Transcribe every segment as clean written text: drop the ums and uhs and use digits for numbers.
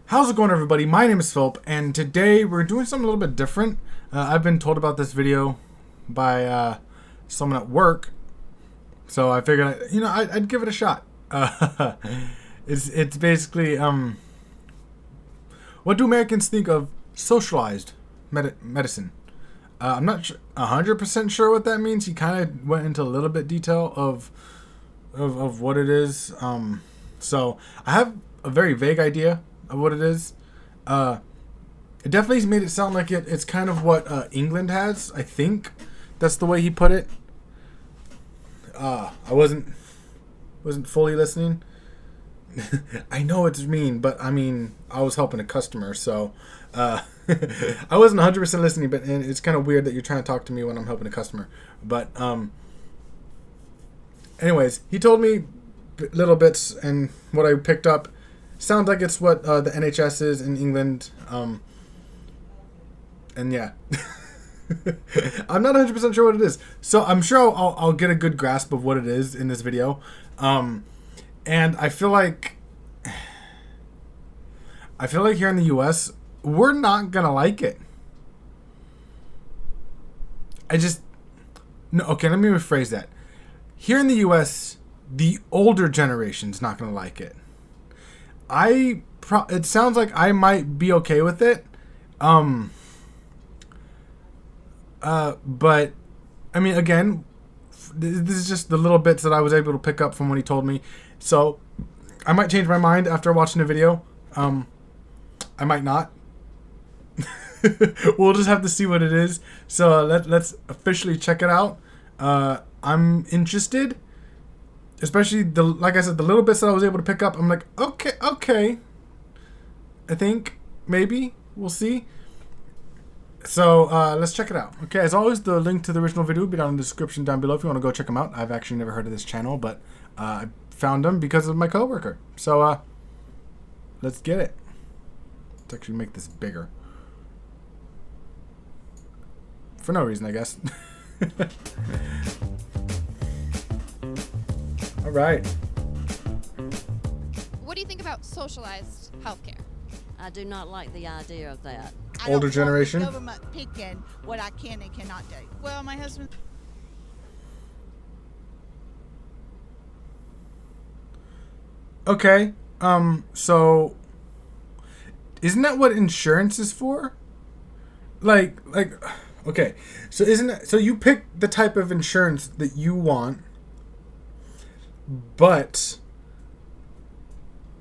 How's it going, everybody? My name is Philip, and today we're doing something a little bit different. I've been told about this video by someone at work, so I figured, I'd give it a shot. It's basically, what do Americans think of socialized medicine? I'm not 100% sure what that means. He kind of went into a little bit detail of what it is. So I have a very vague idea of what it is. It definitely made it sound like it's kind of what England has. I think that's the way he put it. I wasn't fully listening. I know it's mean, but I mean, I was helping a customer, so I wasn't 100% listening. But and it's kind of weird that you're trying to talk to me when I'm helping a customer. But anyways, he told me little bits, and what I picked up sounds like it's what the NHS is in England. And yeah. I'm not 100% sure what it is. So I'm sure I'll get a good grasp of what it is in this video. And I feel like here in the US, we're not going to like it. Okay, let me rephrase that. Here in the US, the older generation's not going to like it. It sounds like I might be okay with it. But I mean, again, this is just the little bits that I was able to pick up from what he told me. So I might change my mind after watching the video. I might not. We'll just have to see what it is. So let's officially check it out. I'm interested. Especially like I said, the little bits that I was able to pick up, I'm like, okay. I think maybe we'll see. So let's check it out. Okay, as always, the link to the original video will be down in the description down below if you want to go check them out. I've actually never heard of this channel, but I found them because of my coworker. So let's get it. Let's actually make this bigger. For no reason, I guess. All right. What do you think about socialized healthcare? I do not like the idea of that. Older generation? I don't want the government picking what I can and cannot do. Well, my husband... Okay. So isn't that what insurance is for? Like okay. So so you pick the type of insurance that you want, but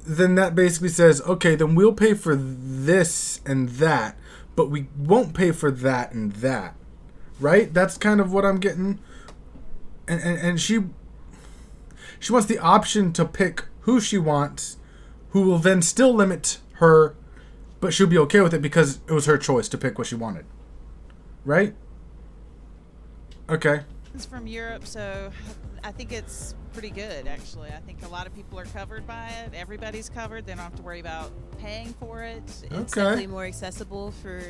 then that basically says, okay, then we'll pay for this and that, but we won't pay for that and that. Right? That's kind of what I'm getting. And she wants the option to pick who she wants, who will then still limit her, but she'll be okay with it because it was her choice to pick what she wanted. Right? Okay. It's from Europe, so I think it's pretty good, actually. I think a lot of people are covered by it. Everybody's covered. They don't have to worry about paying for it. It's definitely more accessible for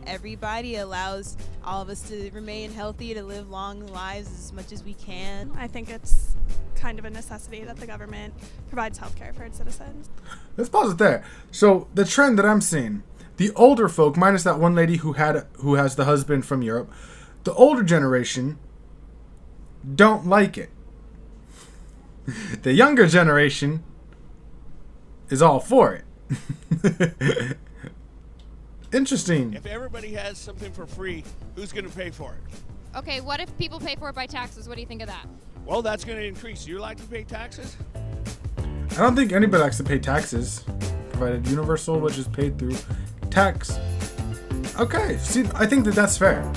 everybody. It allows all of us to remain healthy, to live long lives as much as we can. I think it's kind of a necessity that the government provides healthcare for its citizens. Let's pause it there. So the trend that I'm seeing, the older folk, minus that one lady who has the husband from Europe, the older generation don't like it. The younger generation is all for it. Interesting. If everybody has something for free, who's going to pay for it? Okay, what if people pay for it by taxes? What do you think of that? Well, that's going to increase. You like to pay taxes? I don't think anybody likes to pay taxes, provided universal, which is paid through tax. Okay, see, I think that's fair.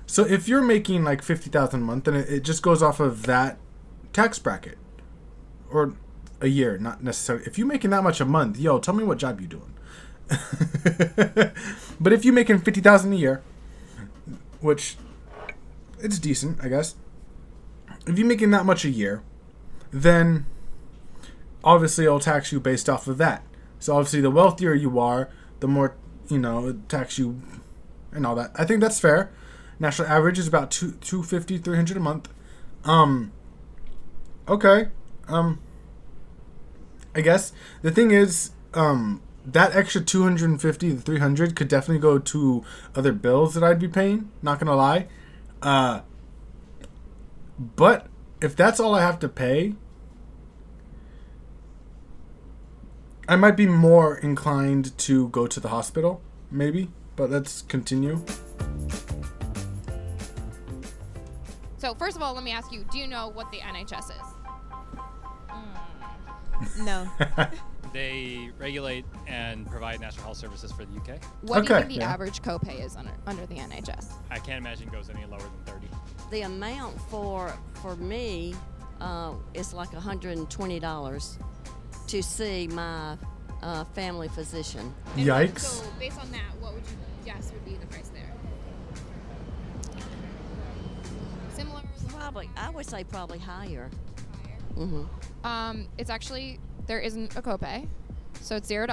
So if you're making like $50,000 a month, then it just goes off of that tax bracket, or a year, not necessarily. If you're making that much a month, yo, tell me what job you're doing. But if you're making $50,000 a year, which it's decent, I guess. If you're making that much a year, then obviously it'll tax you based off of that. So obviously the wealthier you are, the more, it tax you and all that. I think that's fair. National average is about $250, $300 a month. Okay. I guess the thing is, that extra 250 to 300 could definitely go to other bills that I'd be paying. Not gonna lie, but if that's all I have to pay, I might be more inclined to go to the hospital, maybe. But let's continue. So first of all, let me ask you: do you know what the NHS is? No. They regulate and provide national health services for the UK. What do you Okay, think the yeah. average copay is under the NHS? I can't imagine it goes any lower than 30. The amount for me is like $120 to see my family physician. Yikes. So based on that, what would you guess would be the price there? Similar? Probably, I would say probably higher. Higher? Hmm. It's actually, there isn't a copay, so it's $0.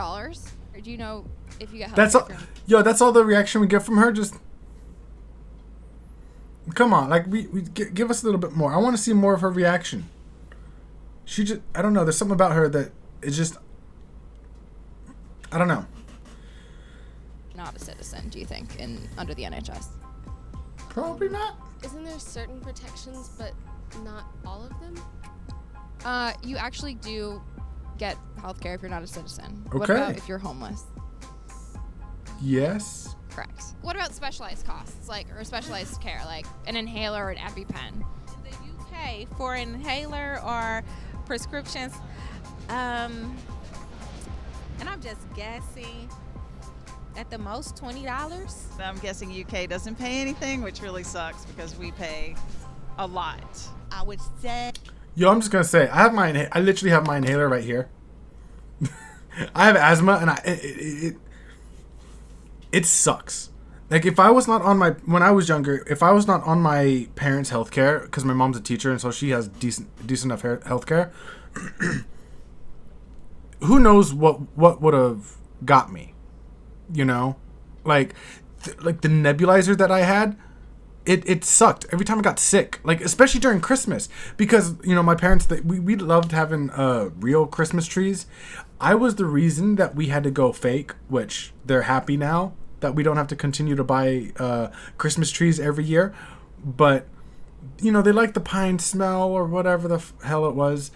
Or do you know if you get health That's all, care from- that's all the reaction we get from her. Just come on, like give us a little bit more. I want to see more of her reaction. She just, I don't know. There's something about her that is just, I don't know. not a citizen, do you think, under the NHS? Probably not. Isn't there certain protections, but not all of them? You actually do get health care if you're not a citizen. What Okay. about if you're homeless? Yes. Correct. What about specialized costs, or specialized care, like an inhaler or an EpiPen? In the UK, for an inhaler or prescriptions, and I'm just guessing, at the most $20. I'm guessing UK doesn't pay anything, which really sucks because we pay a lot. I would say Yo, I'm just gonna say, I literally have my inhaler right here. I have asthma, and it sucks. Like, if I was not on when I was younger, if I was not on my parents' health care, because my mom's a teacher and so she has decent enough health care, who knows what would have got me, you know? Like the nebulizer that I had, it sucked every time I got sick, like especially during Christmas, because my parents, we loved having real Christmas trees. I was the reason that we had to go fake, which they're happy now that we don't have to continue to buy Christmas trees every year. But they like the pine smell or whatever the hell it was.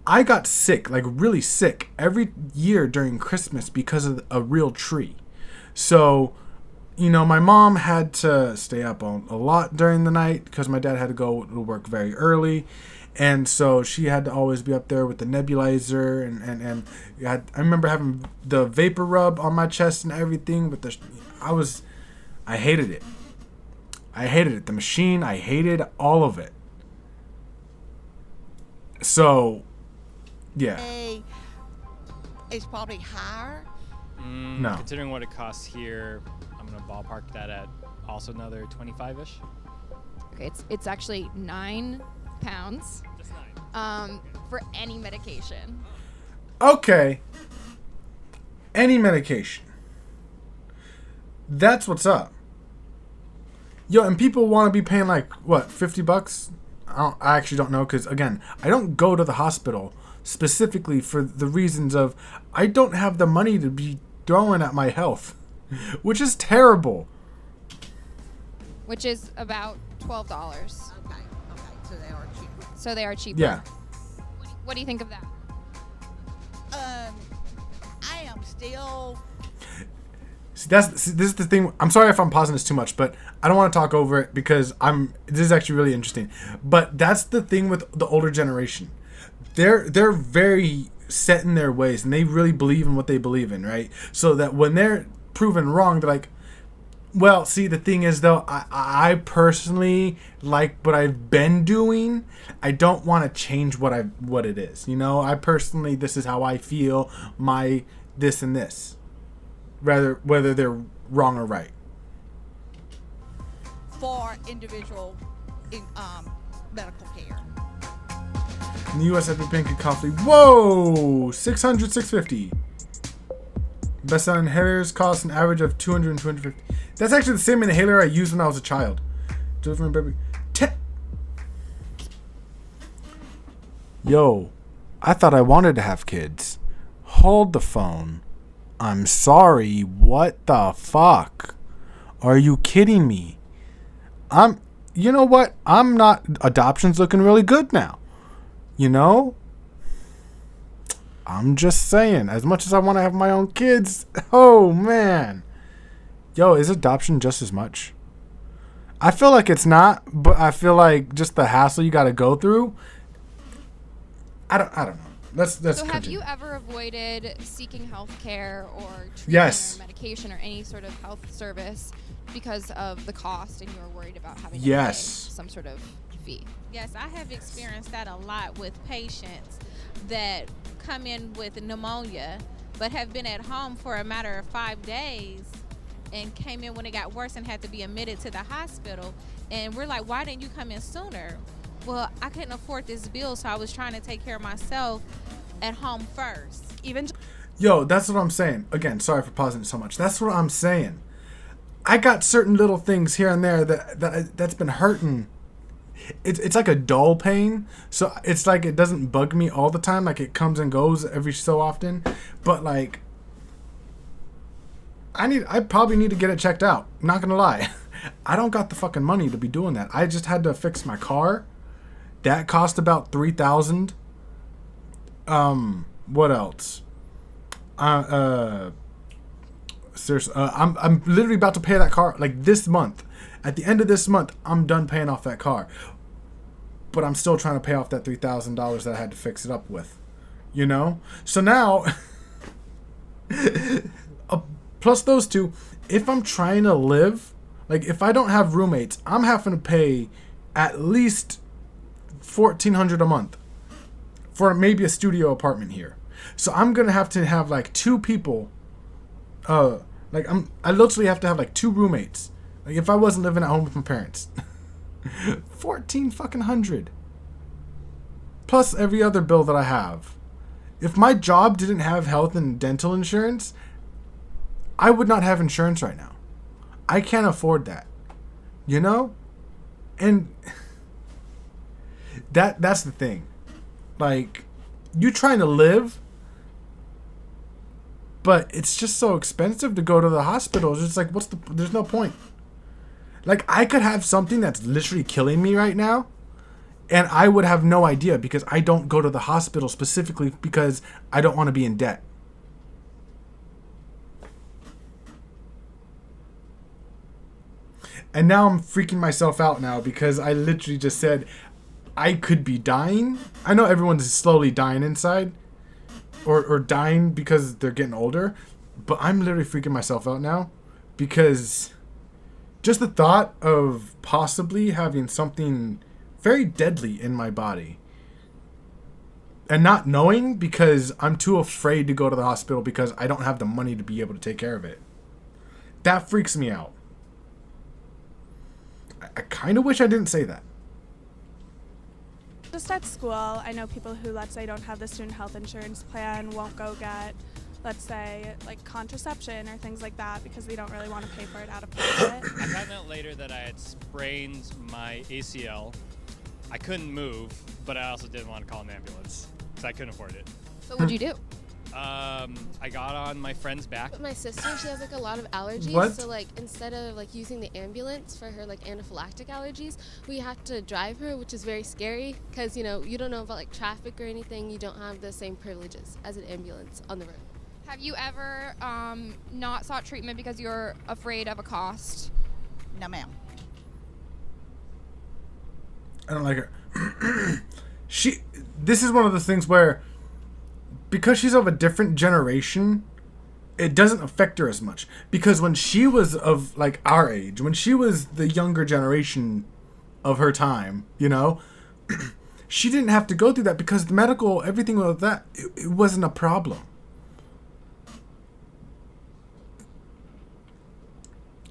I got sick, like really sick, every year during Christmas because of a real tree. So my mom had to stay up a lot during the night because my dad had to go to work very early. And so she had to always be up there with the nebulizer. And I remember having the vapor rub on my chest and everything. I hated it. I hated it. The machine, I hated all of it. So, yeah. it's probably higher. No. Considering what it costs here, I'm going to ballpark that at also another 25-ish. Okay, it's actually £9 Just 9. for any medication. Okay. Any medication. That's what's up. Yo, and people want to be paying like, what, $50? I actually don't know, because, again, I don't go to the hospital specifically for the reasons of I don't have the money to be throwing at my health, which is terrible. Which is about $12. Okay, so they are cheaper. So they are cheaper. Yeah. What do you think of that? I am still. See, this is the thing. I'm sorry if I'm pausing this too much, but I don't want to talk over it because this is actually really interesting. But that's the thing with the older generation. They're very set in their ways and they really believe in what they believe in, right? So that when they're proven wrong, they're like, well, see, the thing is though, I personally like what I've been doing. I don't want to change what it is. I personally, this is how I feel, my this and this. Whether they're wrong or right. For individual medical care. In the U.S., EpiPen could cost whoa, $600, $650. Best-selling inhalers cost an average of $200 and $250. That's actually the same inhaler I used when I was a child. Yo, I thought I wanted to have kids. Hold the phone. I'm sorry. What the fuck? Are you kidding me? You know what? I'm not. Adoption's looking really good now. You know? I'm just saying. As much as I want to have my own kids, oh man. Yo, is adoption just as much? I feel like it's not, but I feel like just the hassle you got to go through. I don't know. Let's So have continue. you ever avoided seeking health care or treatment Yes. or medication or any sort of health service because of the cost and you were worried about having to Yes. pay some sort of fee? Yes, I have experienced that a lot with patients that come in with pneumonia but have been at home for a matter of 5 days and came in when it got worse and had to be admitted to the hospital. And we're like, why didn't you come in sooner? Well, I couldn't afford this bill, so I was trying to take care of myself at home first. Yo, that's what I'm saying. Again, sorry for pausing so much. That's what I'm saying. I got certain little things here and there that's been hurting. It's like a dull pain. So it's like it doesn't bug me all the time. Like it comes and goes every so often. But like I probably need to get it checked out. I'm not gonna lie. I don't got the fucking money to be doing that. I just had to fix my car. That cost about $3,000. What else? Seriously, I'm literally about to pay that car like this month. At the end of this month, I'm done paying off that car. But I'm still trying to pay off that $3,000 that I had to fix it up with. You know? So now, plus those two, if I'm trying to live, like if I don't have roommates, I'm having to pay at least $1,400 a month for maybe a studio apartment here. So I'm gonna have to have like two people. I literally have to have like two roommates. Like if I wasn't living at home with my parents. 14 fucking hundred. Plus every other bill that I have. If my job didn't have health and dental insurance, I would not have insurance right now. I can't afford that. You know? And that's the thing. Like, you trying to live, but it's just so expensive to go to the hospital. It's just like, there's no point. Like, I could have something that's literally killing me right now, and I would have no idea because I don't go to the hospital specifically because I don't want to be in debt. And now I'm freaking myself out now because I literally just said I could be dying. I know everyone's slowly dying inside or dying because they're getting older, but I'm literally freaking myself out now because just the thought of possibly having something very deadly in my body and not knowing because I'm too afraid to go to the hospital because I don't have the money to be able to take care of it. That freaks me out. I kind of wish I didn't say that. Just at school, I know people who, let's say, don't have the student health insurance plan, won't go get, let's say, like contraception or things like that because they don't really want to pay for it out of pocket. I found out later that I had sprained my ACL. I couldn't move, but I also didn't want to call an ambulance because I couldn't afford it. So what'd you do? I got on my friend's back. But my sister, she has like a lot of allergies. What? So like instead of like using the ambulance for her like anaphylactic allergies, we have to drive her, which is very scary because you know you don't know about like traffic or anything. You don't have the same privileges as an ambulance on the road. Have you ever not sought treatment because you're afraid of a cost? No, ma'am. I don't like her. This is one of the things where because she's of a different generation, it doesn't affect her as much. Because when she was of like our age, when she was the younger generation of her time, you know, she didn't have to go through that because the medical, everything with that, it wasn't a problem.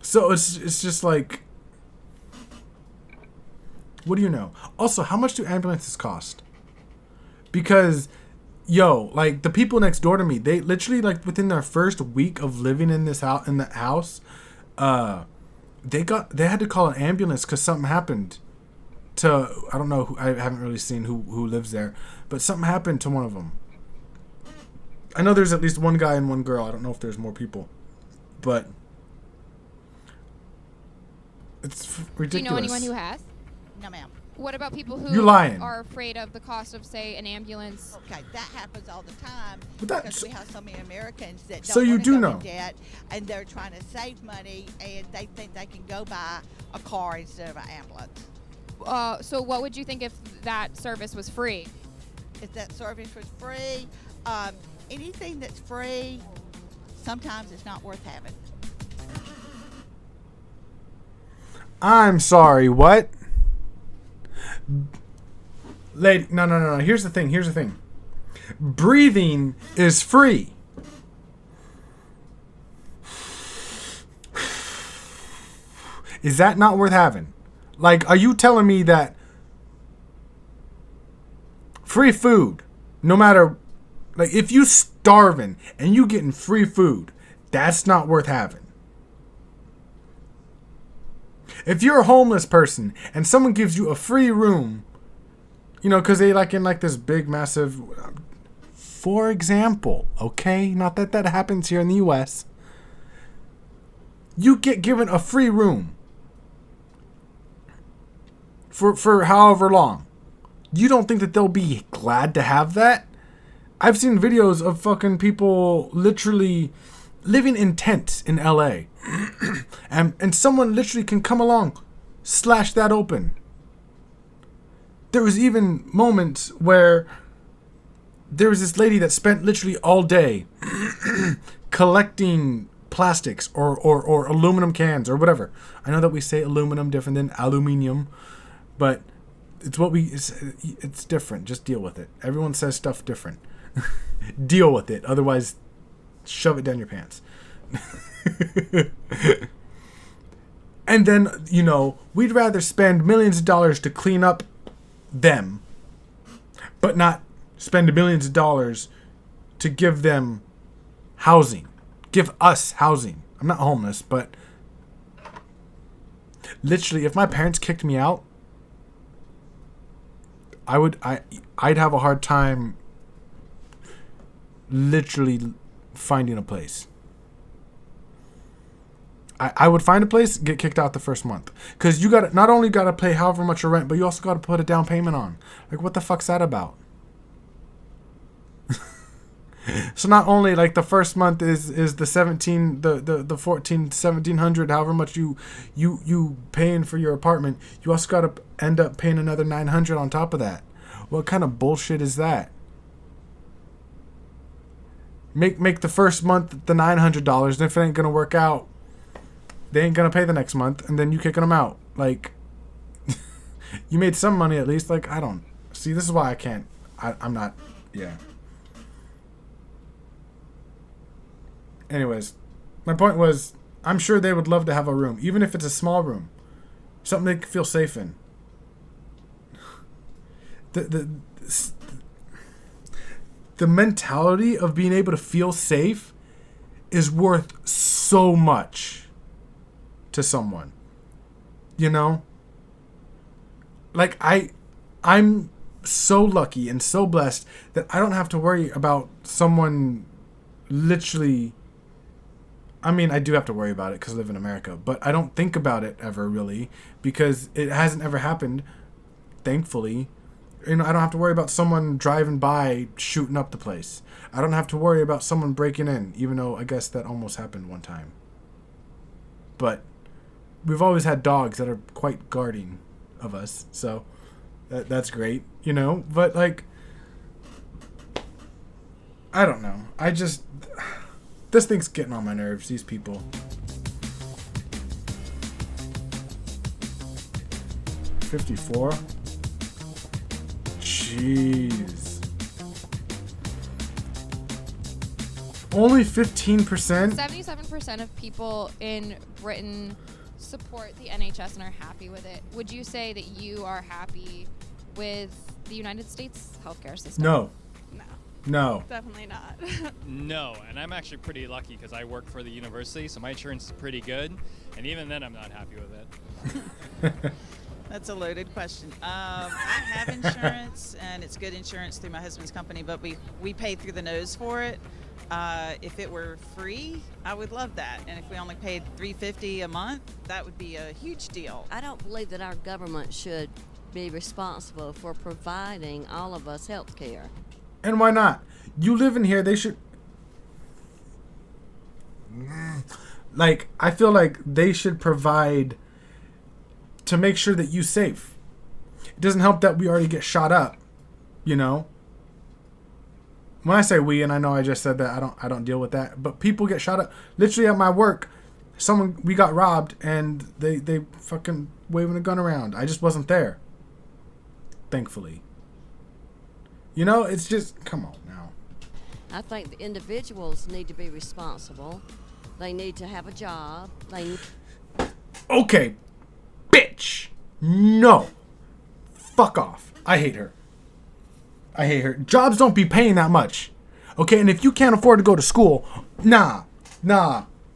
So it's just like, what do you know? Also, how much do ambulances cost? Because, yo, like the people next door to me, they literally like within their first week of living in this house, they had to call an ambulance because something happened to, I don't know, I haven't really seen who lives there, but something happened to one of them. I know there's at least one guy and one girl. I don't know if there's more people, but it's ridiculous. Do you know anyone who has? No, ma'am. What about people You're who lying. are afraid of the cost of, say, an ambulance? Okay, that happens all the time But that- because we have so many Americans that don't So you want do to go know. in debt, and they're trying to save money, and they think they can go buy a car instead of an ambulance. So what would you think if that service was free? If that service was free, anything that's free, sometimes it's not worth having. I'm sorry, what? Lady, no. Here's the thing. Breathing is free. Is that not worth having? Like, are you telling me that free food, no matter, like, if you starving and you getting free food, that's not worth having? If you're a homeless person and someone gives you a free room, you know, because they like in like this big, massive, for example, okay, not that that happens here in the U.S., you get given a free room for however long. You don't think that they'll be glad to have that? I've seen videos of fucking people literally living in tents in LA. and someone literally can come along, slash that open. There was even moments where there was this lady that spent literally all day collecting plastics or aluminum cans or whatever. I know that we say aluminum different than aluminium, but it's different. Just deal with it. Everyone says stuff different. Deal with it. Otherwise, shove it down your pants. And then, you know, we'd rather spend millions of dollars to clean up them, but not spend millions of dollars to give them housing. Give us housing. I'm not homeless, but literally, if my parents kicked me out, I'd have a hard time literally finding a place. I would find a place, get kicked out the first month. Because you got not only got to pay however much your rent, but you also got to put a down payment on. Like, what the fuck's that about? So not only like the first month is the 1700, however much you paying for your apartment, you also got to end up paying another 900 on top of that. What kind of bullshit is that? Make the first month the $900, and if it ain't gonna work out, they ain't gonna pay the next month, and then you kicking them out. Like, you made some money at least. Like, I don't see. This is why I can't. I'm not. Yeah. Anyways, my point was, I'm sure they would love to have a room, even if it's a small room, something they can feel safe in. The mentality of being able to feel safe is worth so much to someone. You know? Like, I'm so lucky and so blessed that I don't have to worry about someone literally. I mean, I do have to worry about it because I live in America, but I don't think about it ever really because it hasn't ever happened, thankfully. You know, I don't have to worry about someone driving by shooting up the place. I don't have to worry about someone breaking in, even though I guess that almost happened one time. But we've always had dogs that are quite guarding of us, so that's great, you know? But, like, I don't know. This thing's getting on my nerves, these people. $54? Jeez. Only 15%? 77% of people in Britain support the NHS and are happy with it. Would you say that you are happy with the United States healthcare system? No. No. Definitely not. No, and I'm actually pretty lucky because I work for the university, so my insurance is pretty good, and even then I'm not happy with it. That's a loaded question. I have insurance, and it's good insurance through my husband's company, but we pay through the nose for it. If it were free, I would love that. And if we only paid $350 a month, that would be a huge deal. I don't believe that our government should be responsible for providing all of us health care. And why not? You live in here, they should... Like, I feel like they should provide to make sure that you safe. It doesn't help that we already get shot up, you know? When I say we, and I know I just said that, I don't deal with that, but people get shot up. Literally at my work, we got robbed, and they fucking waving a gun around. I just wasn't there. Thankfully. You know, it's just, come on now. I think the individuals need to be responsible. They need to have a job. Okay, bitch. No. Fuck off. I hate her. Jobs don't be paying that much. Okay, and if you can't afford to go to school, nah.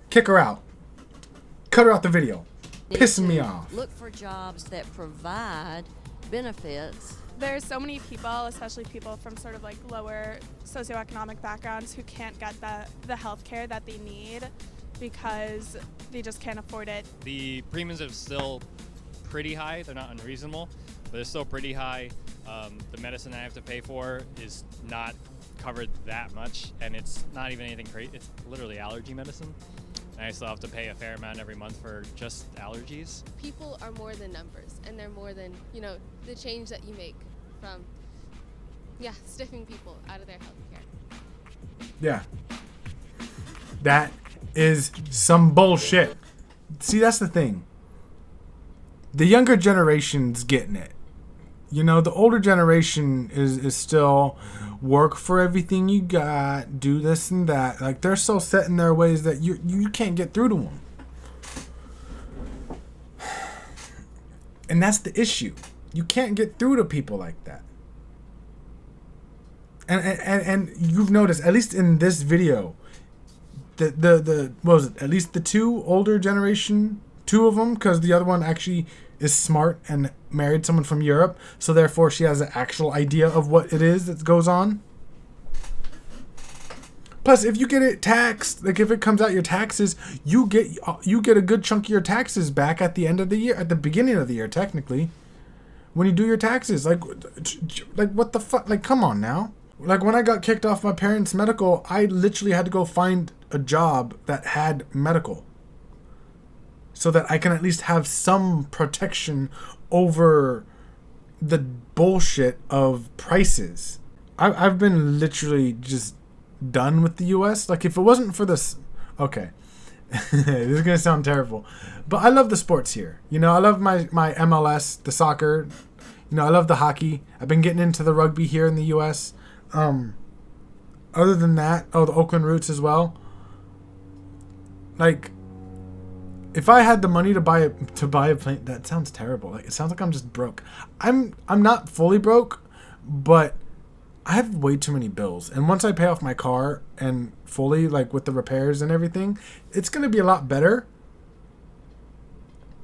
Kick her out. Cut her out the video. Pissing me off. Look for jobs that provide benefits. There's so many people, especially people from sort of like lower socioeconomic backgrounds, who can't get the health care that they need because they just can't afford it. The premiums are still pretty high. They're not unreasonable, but they're still pretty high. The medicine I have to pay for is not covered that much, and it's not even anything crazy. It's literally allergy medicine. And I still have to pay a fair amount every month for just allergies. People are more than numbers, and they're more than, the change that you make from, stiffing people out of their health care. Yeah. That is some bullshit. See, that's the thing. The younger generation's getting it. You know, the older generation is still work for everything you got, do this and that. Like, they're so set in their ways that you can't get through to them. And that's the issue. You can't get through to people like that. And you've noticed, at least in this video, the what was it? At least the two older generation, two of them, because the other one actually is smart and married someone from Europe, so therefore she has an actual idea of what it is that goes on. Plus, if you get it taxed, like if it comes out your taxes, you get a good chunk of your taxes back at the end of the year, at the beginning of the year, technically, when you do your taxes. Like what the fuck? Like, come on now. Like, when I got kicked off my parents' medical, I literally had to go find a job that had medical, so that I can at least have some protection over the bullshit of prices. I've been literally just done with the U.S. Like, if it wasn't for this... Okay. This is going to sound terrible. But I love the sports here. You know, I love my MLS, the soccer. You know, I love the hockey. I've been getting into the rugby here in the U.S. Other than that... Oh, the Oakland Roots as well. Like... If I had the money to buy a plane, that sounds terrible. Like, it sounds like I'm just broke. I'm not fully broke, but I have way too many bills. And once I pay off my car and fully, like with the repairs and everything, it's gonna be a lot better.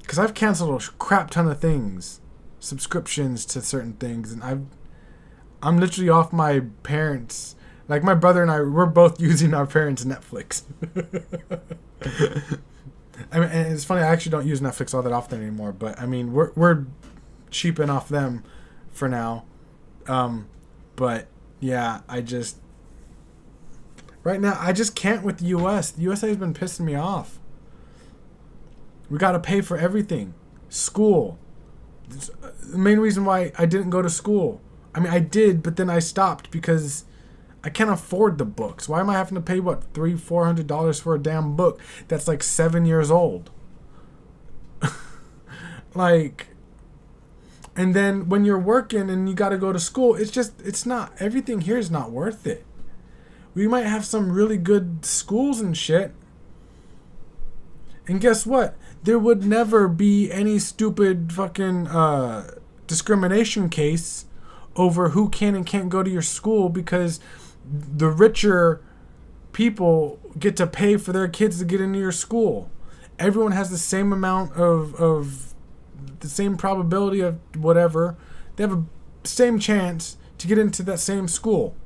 Because I've canceled a crap ton of things, subscriptions to certain things, and I'm literally off my parents. Like, my brother and I, we're both using our parents' Netflix. I mean, and it's funny, I actually don't use Netflix all that often anymore, but I mean, we're cheaping off them for now. But yeah, right now, I just can't with the US. The USA has been pissing me off. We got to pay for everything. School. The main reason why I didn't go to school. I mean, I did, but then I stopped because I can't afford the books. Why am I having to pay, what, $300-400 for a damn book that's like 7 years old? Like, and then when you're working and you got to go to school, it's not, everything here is not worth it. We might have some really good schools and shit. And guess what? There would never be any stupid fucking discrimination case over who can and can't go to your school because the richer people get to pay for their kids to get into your school. Everyone has the same amount of the same probability of whatever. They have a same chance to get into that same school.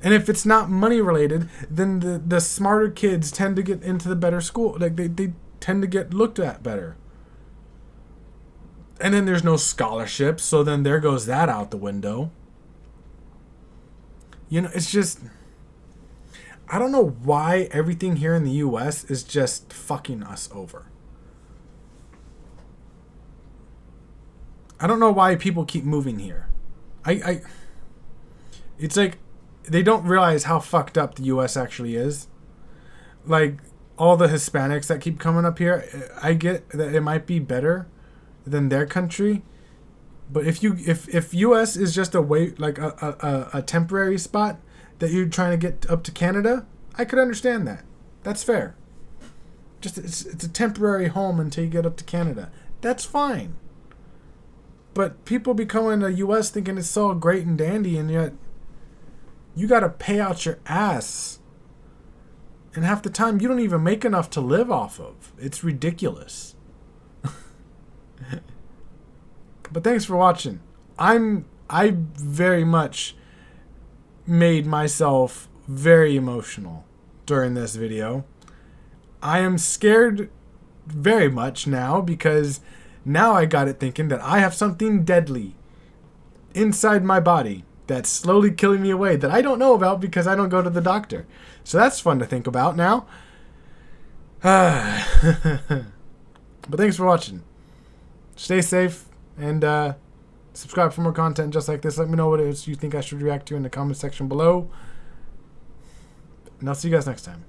And if it's not money related, then the smarter kids tend to get into the better school. Like they tend to get looked at better. And then there's no scholarships, so then there goes that out the window. You know, it's just, I don't know why everything here in the US is just fucking us over. I don't know why people keep moving here. It's like they don't realize how fucked up the US actually is. Like all the Hispanics that keep coming up here, I get that it might be better than their country, but if US is just a way, like a temporary spot that you're trying to get up to Canada, I could understand that. That's fair. Just it's a temporary home until you get up to Canada. That's fine. But people be coming to US thinking it's all great and dandy, and yet you got to pay out your ass. And half the time you don't even make enough to live off of. It's ridiculous. But thanks for watching. I very much made myself very emotional during this video. I am scared very much now because now I got it thinking that I have something deadly inside my body that's slowly killing me away that I don't know about because I don't go to the doctor. So that's fun to think about now. But thanks for watching. Stay safe and subscribe for more content just like this. Let me know what it is you think I should react to in the comment section below. And I'll see you guys next time.